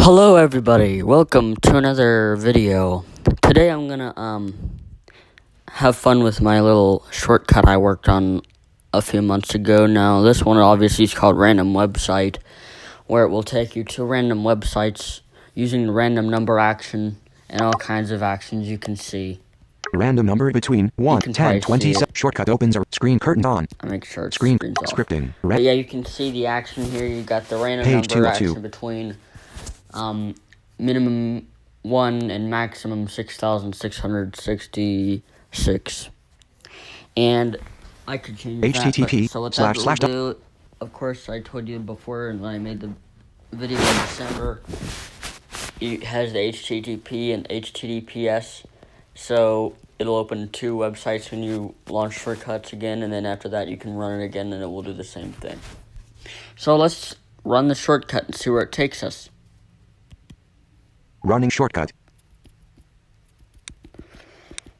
Hello everybody, welcome to another video. Today I'm gonna have fun with my little shortcut I worked on a few months ago. Now this one obviously is called Random Website, where it will take you to random websites using the random number action and all kinds of actions you can see. Random number between 1, 10, 20. Shortcut opens or screen curtain on. I make sure it's Screen screen's off. scripting. But yeah, you can see the action here. You got the random Page number 2 of action 2. between minimum 1 and maximum 6,666. And I could change HTTP that. So what slash that slash will do, of course, I told you before when I made the video in December, it has the HTTP and HTTPS. So it'll open two websites when you launch shortcuts again, and then after that you can run it again and it will do the same thing. So let's run the shortcut and see where it takes us. Running shortcut.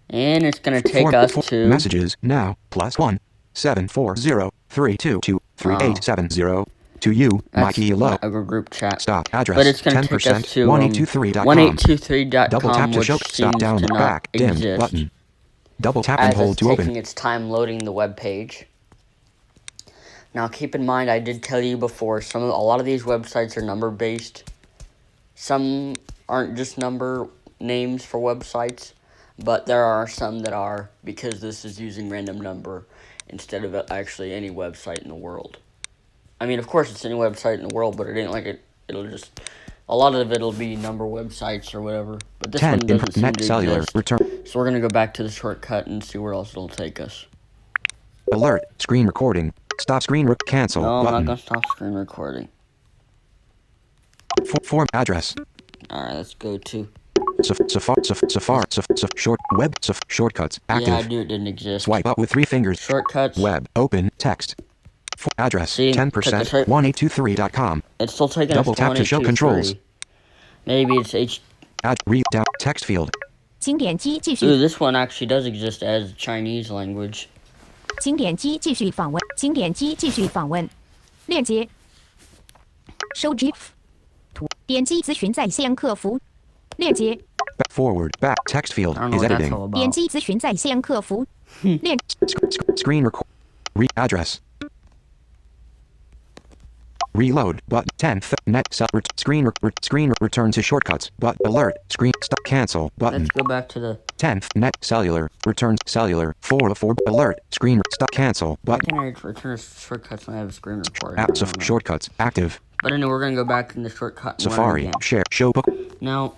And it's going to take us to messages now +1 740 322 3870 to you, Mikey Low. A group chat. Stop address. But it's going to take us to 1823.com. 1823.com, Double tap to show. Stop down to back dim exist. button. Double tap and hold to open. Taking its time loading the web page. Now keep in mind, I did tell you before, a lot of these websites are number based. Some aren't just number names for websites, but there are some that are, because this is using random number instead of actually any website in the world. I mean, of course it's any website in the world, but it ain't like it'll just, a lot of it'll be number websites or whatever. But this one doesn't seem to exist. Return. So we're going to go back to the shortcut and see where else it'll take us. Alert, screen recording. Stop screen cancel No, I'm button. not going to stop screen recording. Form address. Alright, let's go to shortcuts active. Yeah, I knew it didn't exist. Swipe up with 3 fingers. Shortcuts. Web open text. Address 10% 1823.com. It's still taking Double us to tap to show controls. Maybe it's read down text field. Ooh, this one actually does exist as Chinese language. 请点击继续访问，请点击继续访问，链接，收 GIF 图，点击咨询在线客服，链接， Forward back text field I don't know is what that's editing. all about. 点击咨询在线客服，链 Screen record. Address. Reload but 10th net screen return to shortcuts but alert screen stop cancel button. Let's go back to the 10th net cellular returns cellular 404 alert screen stop cancel Why button. can't I return shortcuts when I have a screen recording? Apps of shortcuts active. But anyway, we're gonna go back in the shortcut and Safari run it again. share show book. Now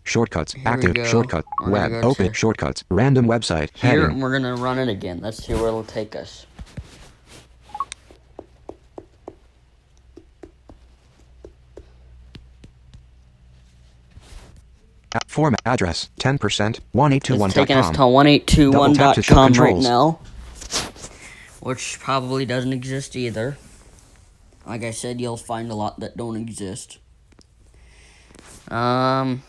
shortcuts Here we active go. shortcut We're web gonna go open to- shortcuts random website here heading. we're gonna run it again. Let's see where it'll take us. Format address 10% It's taking us to 1821.com. 1821.com right controls. now, which probably doesn't exist either. Like I said, you'll find a lot that don't exist. Download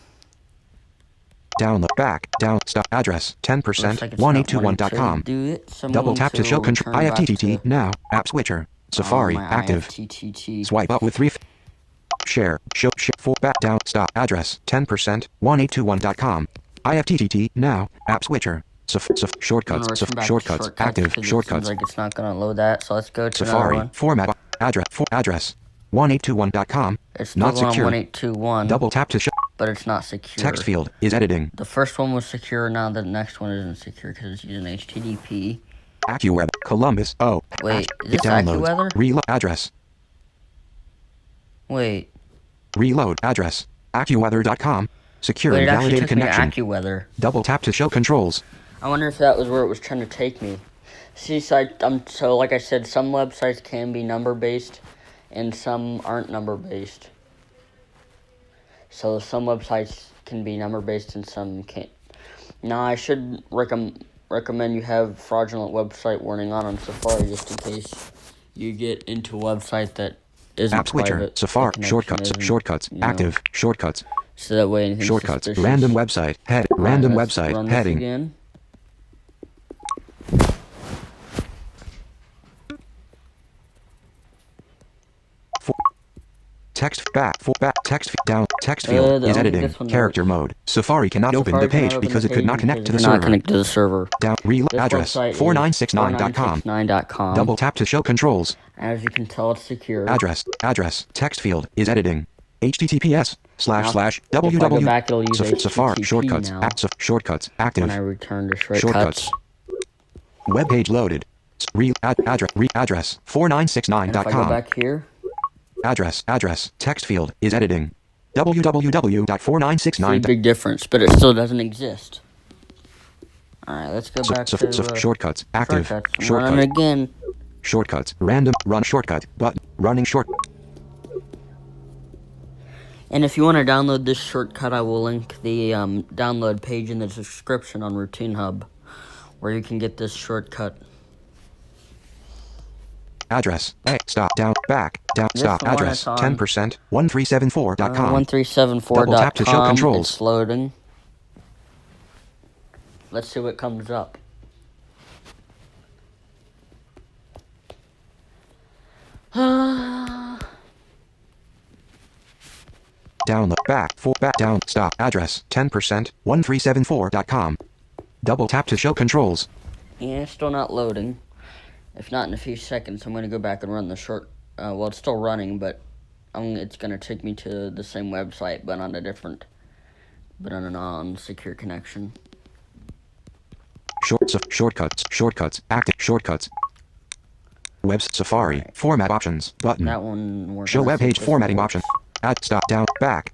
back down stop address 10% Looks like it's not wanting to 1821.com. do it, so I'm Double going tap to show return control. back IFTTT to- now app switcher Safari my active. IFTTT. Swipe up with 3 share show for back down stop address 10% 1821.com. IFTTT now app switcher shortcuts I'm gonna return back to shortcuts active because it shortcuts seems like it's not gonna load that, so let's go to another Safari one. format address 1821.com. It's still Not going on secure. 1821, Double tap to show but it's not secure. text field is editing. The first one was secure, now the next one isn't secure because it's using HTTP. AccuWeb Columbus Wait, is this downloads AccuWeather? reload address Wait, reload address AccuWeather.com. Secure it and actually validated took me to connection. AccuWeather. Double tap to show controls. I wonder if that was where it was trying to take me. See, so like I said, some websites can be number-based, and some aren't number-based. So some websites can be number-based and some can't. Now, I should recommend you have fraudulent website warning on Safari just in case you get into a website that isn't App switcher private. Safari The shortcuts connection shortcuts isn't, you know, active shortcuts So that way anything shortcuts suspicious. random website head Alright, random let's run website this heading. again. text back for back text down text field I is don't think editing this one character works. mode. Safari cannot open Safari the cannot page open because the it could page not connect to the because it cannot server. connect to the server. Down This address website is 4969.com. 4969.com. Double tap to show controls. As you can tell, it's secure. Address text field is editing. HTTPS Now, / if I go www. back, it'll use Safari HTTP shortcuts. now. Shortcuts When active. I return to shortcuts. Shortcuts. Web page loaded. Address And if I go 4969.com. back here, Address text field is editing. see a www.4969. big difference, but it still doesn't exist. Alright, let's go back to Shortcuts active. shortcuts. I'm running again. Shortcuts. Random run shortcut button. Running short. And if you want to download this shortcut, I will link the download page in the description on Routine Hub, where you can get this shortcut. Address. Stop down back down This stop one address is on 10% 1374.com. 1374.com. Double tap to show controls. It's loading. Let's see what comes up. Download back down stop address 10% 1374.com. Double tap to show controls. Yeah, it's still not loading. If not in a few seconds, I'm going to go back and run the well, it's still running, but it's going to take me to the same website, but on a non-secure connection. Shortcuts active shortcuts. Web Safari format options button. That one works. Show web page formatting option. Add stop down back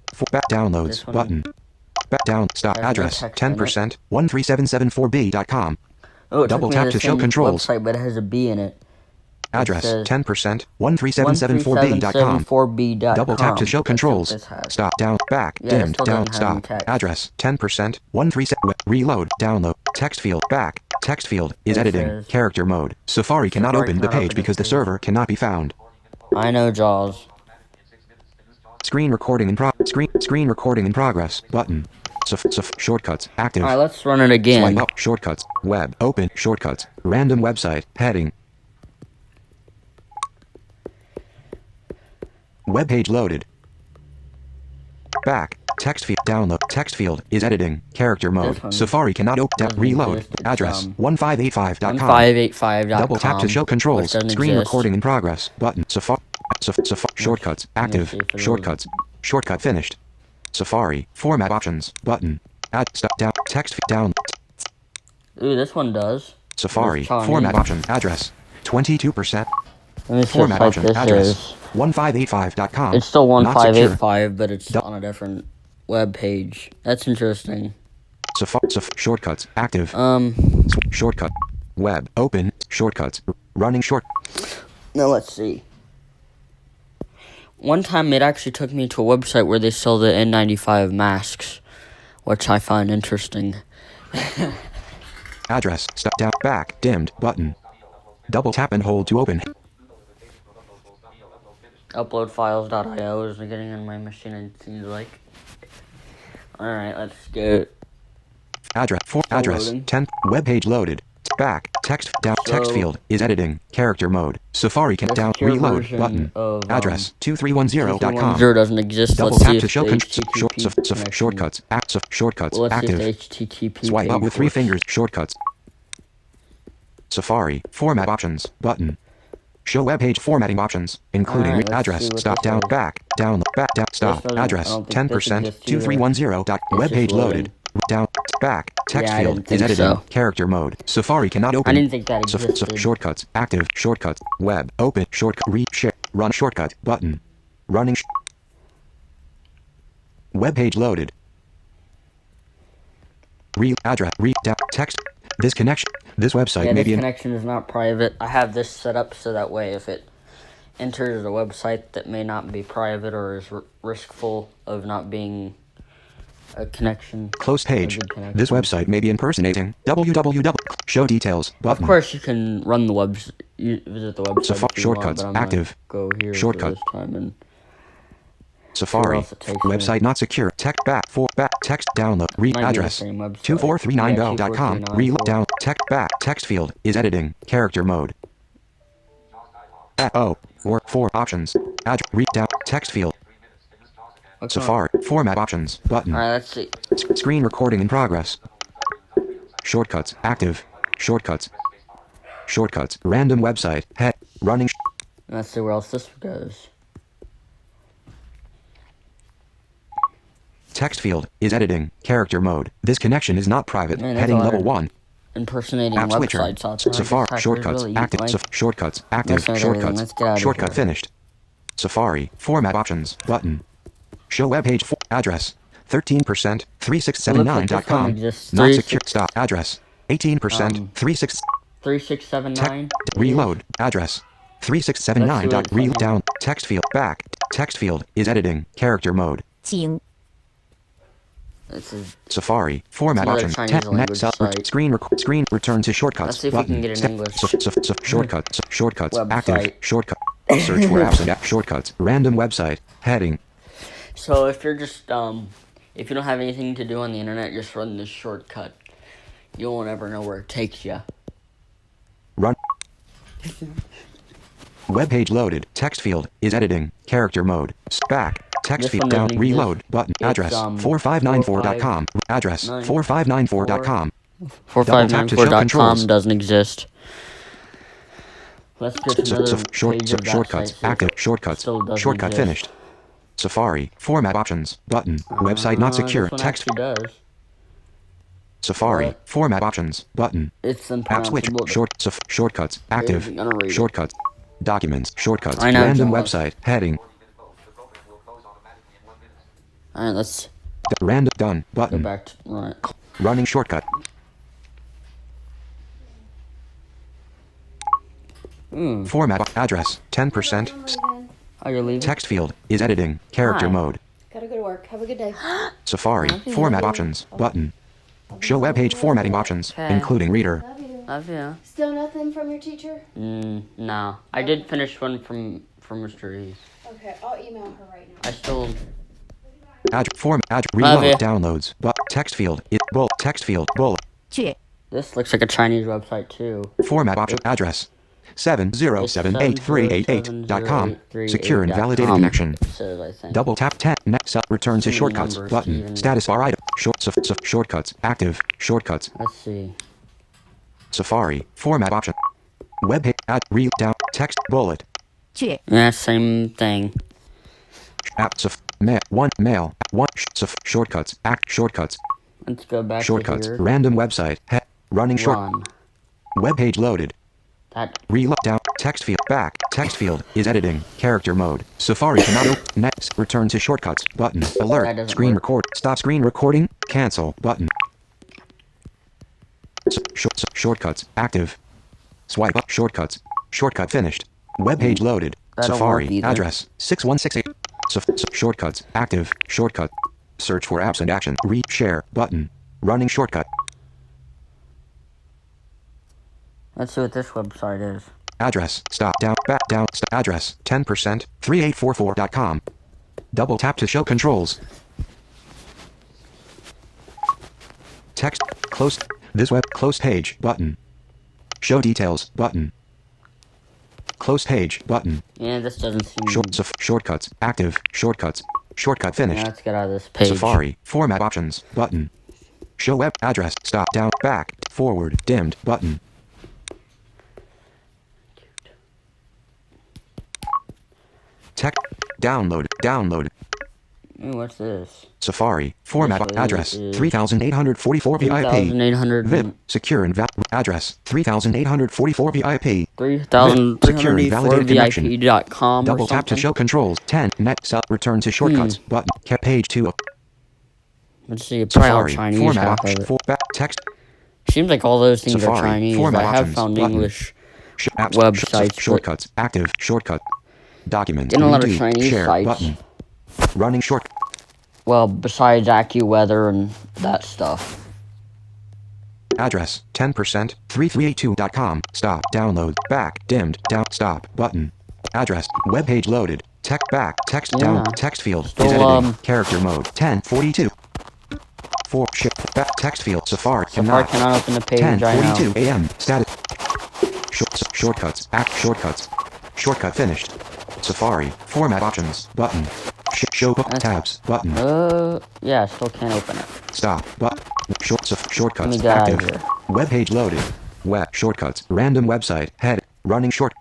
downloads This one. button. Back down stop Has no address text in it. 10% 13774b.com. Oh, it Double took me tap the to show same controls. website, but it has a B in it. Address says 10% 13774b.com. 13774b.com. Double tap to show That's what controls. this has. Stop down back Yeah, it dimmed still down doesn't have any stop text. address 10% 137 reload download text field back text field is It editing says- character mode. Safari cannot Safari open the cannot page open because the this page. server cannot be found. I know, Jaws. Screen recording in progress button. Shortcuts active. Alright, let's run it again. Swipe up shortcuts web open shortcuts random website heading. Web page loaded. Back text field download text field is editing character mode. This one Safari cannot open doesn't reload exist. It's, address 1585.com. 1585.com. Double tap to show controls. which doesn't Screen exist. recording in progress button. Safari shortcuts active. see if it'll- Shortcuts. Shortcut finished. Safari format options button. Add stop down text down. Ooh, this one does. Safari It's Chinese. format option address 22%. Let me see Format what option this address is. 1585.com. It's still Not secure. 1585, but it's on a different web page. That's interesting. Shortcuts active. Um, Shortcut. Web open shortcuts running short. now let's see. One time it actually took me to a website where they sell the N95 masks, which I find interesting. Address stop down back dimmed button. Double tap and hold to open. Uploadfiles.io is getting on my machine, it seems like. Alright, let's go. Address loading. 10 web page loaded. Back text down text So- field is editing character mode. Safari can The down secure reload version button. of, Address 2310.com. 2310 doesn't exist. Double Let's tap see to if show the shortcuts HTTP shortcuts shortcuts Well, let's see if active. the HTTP Swipe up page with 3 works. fingers shortcuts. Safari format options button. Show web page formatting options, including Alright, let's address see what stop this down is. back down stop doesn't- I address don't think 10% this exists either. 2310. Web just page loading. loaded. Down back text Yeah, I field didn't is think editing so. character mode. Safari cannot open. I didn't think that existed. Shortcuts active shortcuts web open shortcut share run shortcut button running web page loaded. Address down text this website Yeah, may this be in connection is not private. I have this set up so that way if it enters a website that may not be private or is riskful of not being a connection. close page. a good connection. This website may be impersonating www. Show details Of button. course, you can run the visit the website Safari if you shortcuts, want, but I'm active. gonna go here Shortcut. for this time and Safari else it takes me. website not secure. Text back text download Might be the address same website. 24390.com. Yeah, Reload 2439. down text back text field is editing character mode. Or 4 options. Read down text field. What's Safari. Format options. Button. Alright, let's see. Screen recording in progress. Shortcuts. Active. Shortcuts. Shortcuts. Random website. Head. Running. Let's see where else this goes. Text field is editing. Character mode. This connection is not private. Man, there's Heading a lot level of 1. Impersonating App switcher. websites out there. Safari. This Shortcuts. really Active. like Shortcuts. Active. messing with everything. Shortcuts. Let's get out of Shortcut here. finished. Safari. Format options. Button. Show web page. Address. 13%. 3679.com. exists. Not 36 secure. Stop. Address. 18%. 36. 3679. Reload. Address. 3679. Let's see what Read it's down. Text field. Back. Text field is editing. Character mode. 请 This is. Safari. Format Another options. Chinese language site. Screen. Return to shortcuts. Let's see if we Button. can get it in English. Shortcuts. Shortcuts. Website. Active. Shortcut. Search for apps and app shortcuts. Random website. Heading. So if you're just if you don't have anything to do on the internet, just run this shortcut. You won't ever know where it takes you. Run. Web page loaded. Text field is editing. Character mode. Back. Text This field one down. doesn't Reload. exist. Button. It's, Address. 4594.com. Address. 4594.com. Double tap to show 4594.com controls. doesn't exist. Let's get to another page of that Shortcuts. site, see if Active. it Shortcuts. still doesn't Shortcut exist. finished. Safari. Format options. Button. Website not secure. This one Text. actually does. Safari. What? Format options. Button. It's App switch. unpronounceable. Shortcuts. Active. I'm gonna read it. Shortcuts. Documents. Shortcuts. I know, Random John. website. Heading. Alright, let's Random. Done. go Button. back to right. Running shortcut. Format. Address. 10%. Oh, you're leaving? Text field is editing. Character Hi. mode. Gotta go to work. Have a good day. Safari. Love you. Format options. Button. Show web page formatting options, Okay. including reader. Love you. Love you. Still nothing from your teacher? No. I did finish one from Mr. East. Okay, I'll email her right now. I still. Reload. you. Downloads. But text field. Text field. Bullet. 确 This looks like a Chinese website too. Format option. Address. 7078388.com. Secure and validated connection. Says, I think. Double tap 10. Next up. Return to Too many shortcuts. numbers, Button. even. Status bar item. Shortcuts. Active. Shortcuts. Let's see. Safari. Format option. Web page. Read down. Text. Bullet. 确 Yeah, same thing. App. Mail. One. Mail. One. Shortcuts. Shortcuts. Let's go back Shortcuts. to here. Random website. Running short. Run. Web page loaded. That. Reload down. Text field. Back. Text field is editing. Character mode. Safari cannot open. Next. Return to shortcuts. Button. That Alert. doesn't Screen work. record. Stop screen recording. Cancel. Button. Shortcuts. Active. Swipe up. Shortcuts. Shortcut finished. Web page loaded. That don't Safari. work either. Address. 6168. Shortcuts. Active. Shortcut. Search for apps and action. Read. Share. Button. Running shortcut. Let's see what this website is. Address. Stop. Down. Back. Down. Address. 10%. 3844.com. Double tap to show controls. Text. Close. This web. Close page. Button. Show details. Button. Close page. Button. Yeah, this doesn't seem. Shortcuts. Active. Shortcuts. Shortcut Yeah, finished. let's get out of this page. Safari. Format options. Button. Show web address. Stop. Down. Back. Forward. Dimmed. Button. Tech. Download. Download. Ooh, what's this? Safari. Format This address. is 3844 VIP. 3,800. VIP. Secure and address. 3844 VIP. 3,304 Double tap to show controls. 10. Next up. Return to shortcuts. Button. Page 2. Let's see. Probably all Safari. Chinese. Format half of option. it. Text. Seems like all those things Safari. are Chinese. Format I have options. found Button. English Apps, websites. shortcuts. Active. Shortcut. Documents. Getting a lot of Redo. Chinese Share. sites. Button. Running short. Well, besides AccuWeather and that stuff. Address. 10%. 3382.com. Stop. Download. Back. Dimmed. Down. Stop. Button. Address. Web page loaded. Text back. Text down. Yeah. Text field. Still, is editing. um, Character mode. 1042. 4. Shift. Back. Text field. Safari. Safari cannot open the page right now. 10:42 a.m. Status. Shortcuts. Shortcuts. Shortcut finished. Safari. Format options. Button. Show book tabs button. Yeah, I still can't open it. Stop button. Shortcuts Let me get out of active. here. Web page loaded. Web shortcuts. Random website. Head. Running short.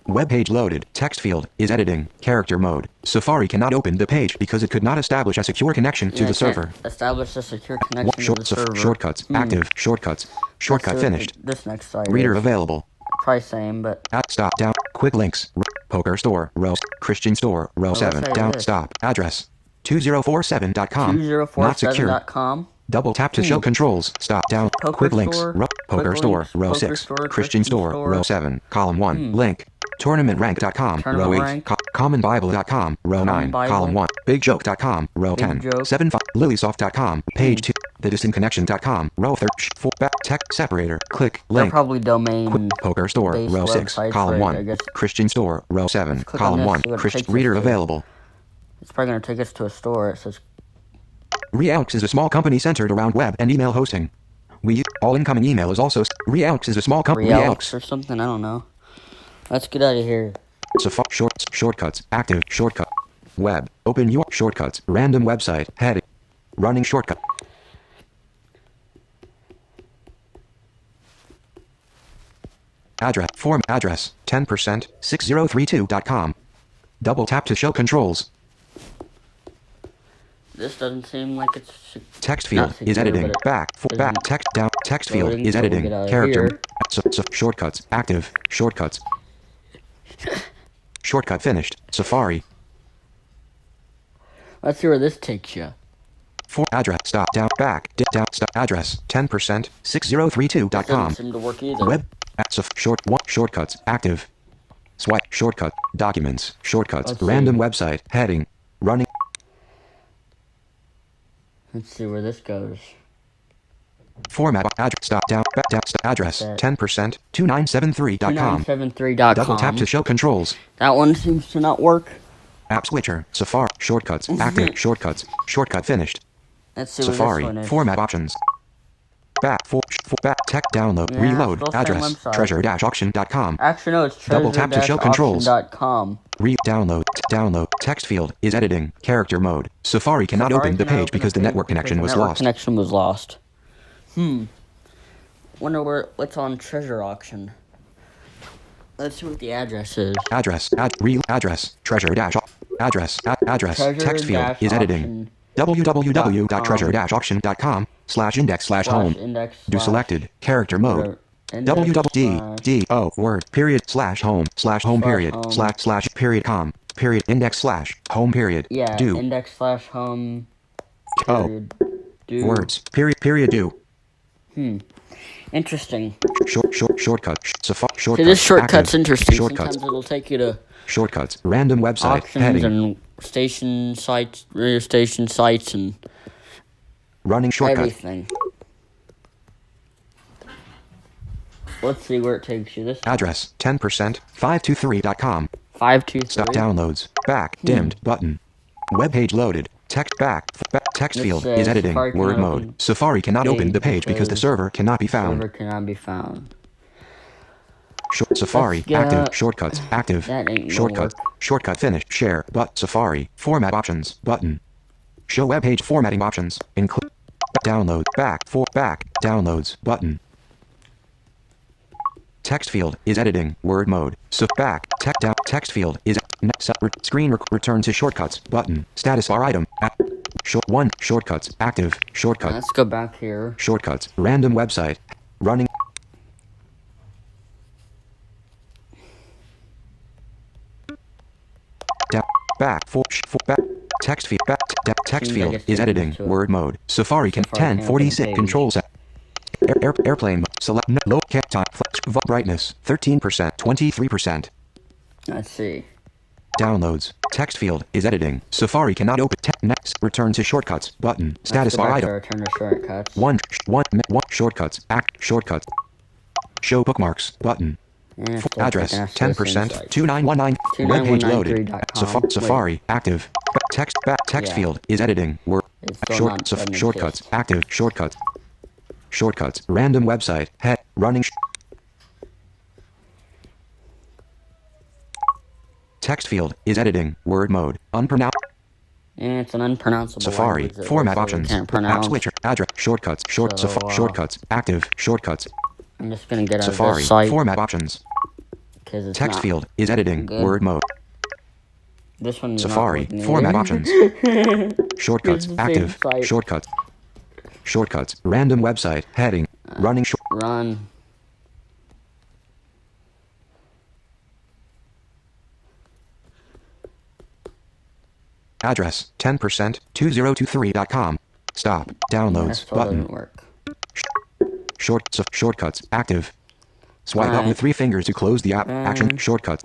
Web page loaded. Text field is editing. Character mode. Safari cannot open the page because it could not establish a secure connection to Yeah, the I can't server. establish a secure connection to the server. Shortcuts active. Shortcuts. Shortcut That's what finished. This next site Reader is. available. Probably same, but Stop down. Quick links. Poker store. Row. Christian store. Row 7. say Down. this. Stop. Address. 2047.com. Not secure. 2047.com. Double tap to show controls. Stop down. Poker Quick links. store, Poker quick store. links, Row poker 6. store, Christian store. Row 7. Column 1. Link. TournamentRank.com. Row Tournament 8. rank. CommonBible.com. Row 9. Bible. Column 1. BigJoke.com. Row Big 10. Joke. 7. Lilysoft.com. Page 2. TheDistantConnection.com. Row 3. 4. Text separator. Click. They're Link. probably domain. Poker store. based Row 6. websites, Column right, I 1. guess. Christian store. Row 7. click on Column this, 1. see what it Christian takes us reader to. available. It's probably gonna take us to a store. It says Realx is a small company centered around web and email hosting. All incoming email is also Realx is a small company. Realx or something. I don't know. Let's get out of here. Shortcuts active shortcut web open your shortcuts random website heading running shortcut address 10% 6032.com. Double tap to show controls. This doesn't seem like it's. Text field Not is secure, editing. but it Back isn't text down. Text field loading, is so we'll editing. get out of Character. here. Shortcuts active. Shortcuts. Shortcut finished. Safari. Let's see where this takes you. For address stop down back down stop address 10% Doesn't 6032.com. seem to work either. Web shortcuts active. Swipe shortcut documents shortcuts Let's see. random website heading running Let's see where this goes. format address stop down stop address That. 10% 2973.com. 2973.com. Double tap to show controls. That one seems to not work. App switcher Safari shortcuts active shortcuts shortcut finished. Let's see Safari where this one is. format options. Back back tech download Yeah, reload still same address website. treasure-auction.com. Actually, no, it's Double tap to show controls. treasure-auction.com. Download text field is editing character mode. Safari cannot open the page because the network connection was lost. Connection was lost. Wonder what's on Treasure Auction. Let's see what the address is. Address treasure dash address text field is editing. www.treasure-auction.com/index/home. Index Do selected character mode. www.d word period /home period home. slash period com period index / home period Yeah, do index/home. Oh. Period. Do. words period do Interesting. shortcut See, this shortcut's active. interesting. Shortcuts Sometimes it'll take you to shortcuts random website auctions heading and station sites, radio station sites, and running shortcut everything. Let's see where it takes you. This address 10% 523.com. 523. Stop downloads. Back. Dimmed. Button. Web page loaded. Text back. Text It field says is editing. Safari Word cannot mode. open Safari cannot open the page page because the because server cannot be found. Server cannot be found. Safari. Let's get- Active. Shortcuts. Active. That ain't gonna Shortcuts. work. Shortcut finish. Share. But Safari. Format options. Button. Show web page formatting options. Include. Download. Back. Downloads. Button. Text field is editing. Word mode. So back. Text field is screen return to shortcuts. Button. Status bar item. Shortcuts. Active. Shortcut. Let's go back here. Shortcuts. Random website. Running. Back. Back. Text field. Text Seems like field it's is taking editing. us to it. Word mode. Safari can Safari can't open the 1046 page. controls. Airplane. Select low cap time. Brightness 13%. 23%. Let's see. Downloads. Text field is editing. Safari cannot open. Next. Return to shortcuts. Button. Status Let's go bar back to item. return to shortcuts. One. Shortcuts. Shortcuts. Show bookmarks. Button. And it's still Address taking us to this 10% site. 2919. Web page loaded. 29193.com. Safari active. Text Yeah. field is editing. Word. It's still not doesn't Shortcuts exist. active. Shortcuts. Random website. Head running. Text field is editing. Word mode. Unpronounced. And it's an unpronounceable Safari. language that Format we options. can't App pronounce. switcher. Address. Shortcuts. Shortcuts. Active. Shortcuts. I'm just gonna get out of Safari. this site Format options. because it's Text not field is editing. good. Word mode. This one's Safari. not working Format either. options. Shortcuts. It's the same Active. site. Shortcuts. Shortcuts. Random website. Heading. Running short. Run. Address. 10%. 2023.com. Stop. That Downloads. still Button. doesn't work. Shortcuts. Active. Swipe up Alright. with 3 fingers to close the app. Action. Shortcuts.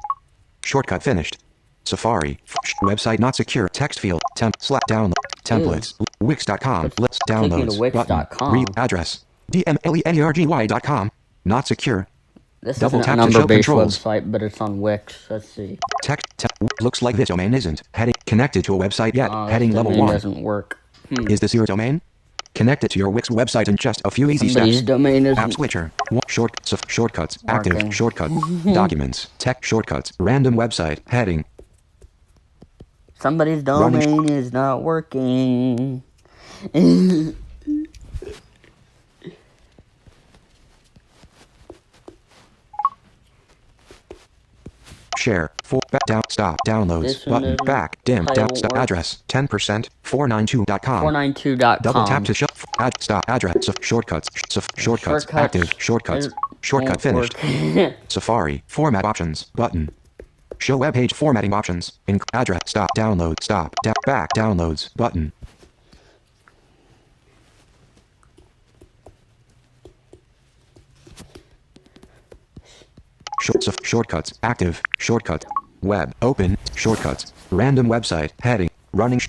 Shortcut finished. Safari. Website not secure. Text field. Download. Templates. Wix.com. Let's Take me to downloads. Wix.com. Button. Read address. DMLENERGY.com. Not secure. This Double isn't a tap to show number-based controls. website, but it's on Wix. Let's see. Looks like this domain isn't heading connected to a website yet. Oh, Heading this level domain 1. doesn't work. Is this your domain? Connect it to your Wix website in just a few easy Somebody's steps. domain App isn't. switcher. Shortcuts. Working. Active. Shortcut. Documents. Tech shortcuts. Random website. Heading. Somebody's Running- domain is not working. Share. Back down. Stop. Downloads. This one Button. doesn't- Back. Dim. I Down. don't Stop. work. Address. 10%. 492.com. 492.com. Double tap to show. Stop. Address. Shortcuts. Shortcuts. Active. Shortcuts. It Shortcut won't finished. work. Safari. Format options. Button. Show web page formatting options. Address. Stop. Download. Stop. Back. Downloads. Button. Shortcuts. Active. Shortcut. Web. Open. Shortcuts. Random website. Heading. Running.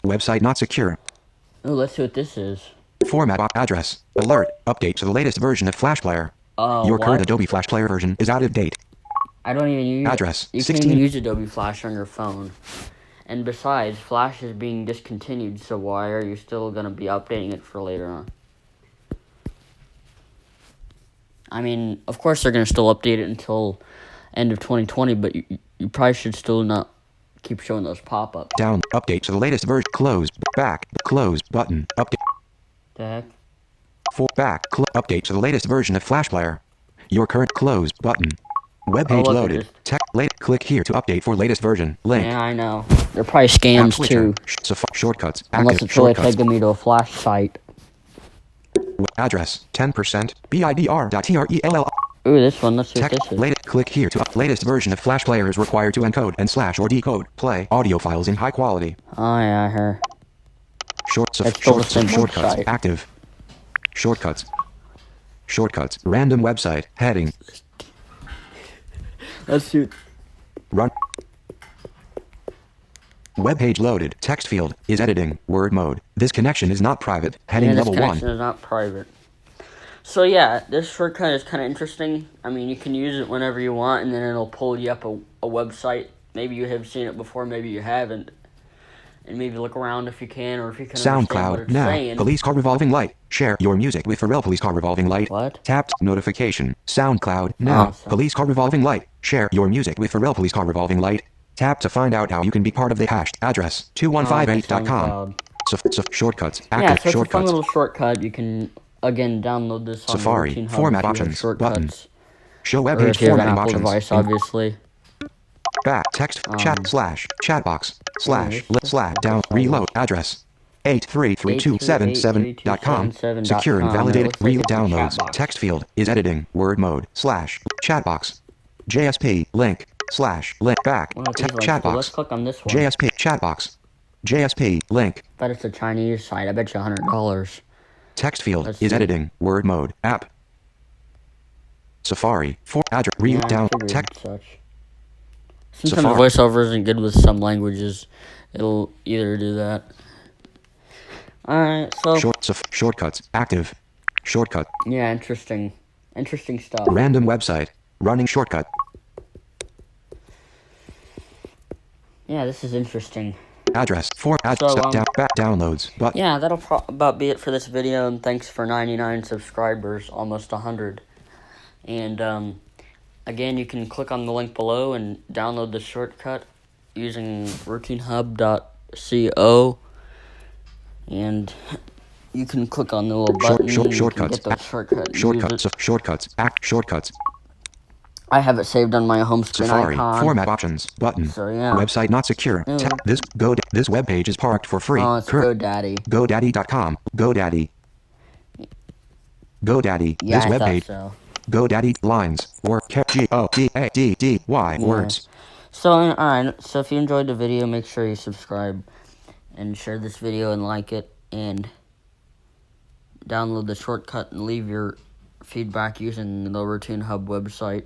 Website not secure. Oh, let's see what this is. Format address. Alert. Update to the latest version of Flash Player. Your current What? Adobe Flash Player version is out of date. I don't even use Address, You 16 can't even use Adobe Flash on your phone. And besides, Flash is being discontinued, so why are you still gonna be updating it for later on? I mean, of course they're gonna still update it until end of 2020, but you probably should still not keep showing those pop-ups. Down. Update to the latest version. Close. Back. Close. Button. Update. The heck? Update to the latest version of Flash Player. Your current close button. Web page look at loaded. this. Click here to update for latest version. Link. Yeah, I know. They're probably App scams switcher. too, Shortcuts. unless Active. it's really Shortcuts. taking me to a Flash site. Address. 10%. BIDR.TRELL. Ooh, this one. Let's see what Text. this is. Click here to latest version of Flash Player is required to encode and slash or decode play audio files in high quality. Oh yeah, her. That's still the same Shortcuts. website. Active. Shortcuts. Random website. Heading. Let's see. Run. Web page loaded. Text field is editing. Word mode. This connection is not private. Heading Yeah, this level 1. connection is not private. So yeah, this shortcut is kind of interesting. I mean, you can use it whenever you want, and then it'll pull you up a website. Maybe you have seen it before, maybe you haven't. And maybe look around if you can, or if you can understand what SoundCloud it's now. saying. Police car revolving light. Share your music with Pharrell Police car revolving light. What? Tapped notification. SoundCloud now. so- Police car revolving light. Share your music with Pharrell Police car revolving light. Tap to find out how you can be part of the hashed address 2158.com. Shortcuts. Active Yeah, so it's a fun shortcuts. little shortcut. You can, again, download this on Safari. Routine Hub Format if you have options. shortcuts. Button. Show web Or page if you have an formatting Apple options. device, obviously. Back text chat slash chatbox slash this slash down reload address 8332777.com. Secure and validated It looks like reload it's a downloads. chatbox. Text field is editing. Word mode slash chatbox. JSP link slash link back. One of these links, so let's Chatbox. click on this one. JSP chatbox. JSP link. But it's a Chinese site. I bet you $100. Text field Let's is see. editing. Word mode app. Safari for address Yeah, read I down figured text. such. Sometimes Safari. VoiceOver isn't good with some languages. It'll either do that. Alright, so Shortcuts active. Shortcut. yeah, interesting stuff. Random website. Running shortcut. Yeah, this is interesting. address. For add So, step down back downloads. But yeah, that'll about be it for this video, and thanks for 99 subscribers, almost 100. And again, you can click on the link below and download the shortcut using routinehub.co, and you can click on the little button. shortcuts. You can get the shortcut. And Shortcuts. use it. Shortcuts. Shortcuts. I have it saved on my home screen Safari. icon. Format options. Button. So yeah. Website not secure. This web page is parked for free. Oh, it's GoDaddy. GoDaddy.com. GoDaddy. GoDaddy. Yeah, This I web thought page. so. GoDaddy lines or GODADDY words. So alright. So if you enjoyed the video, make sure you subscribe and share this video and like it, and download the shortcut and leave your feedback using the Routine Hub website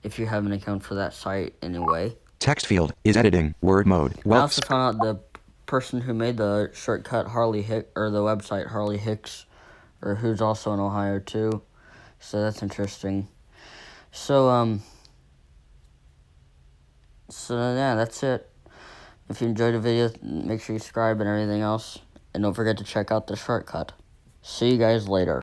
if you have an account for that site anyway. Text field is editing word mode. I also found out the person who made the shortcut, the website Harley Hicks, or who's also in Ohio too. So that's interesting. So yeah, that's it. If you enjoyed the video, make sure you subscribe and everything else. And don't forget to check out the shortcut. See you guys later.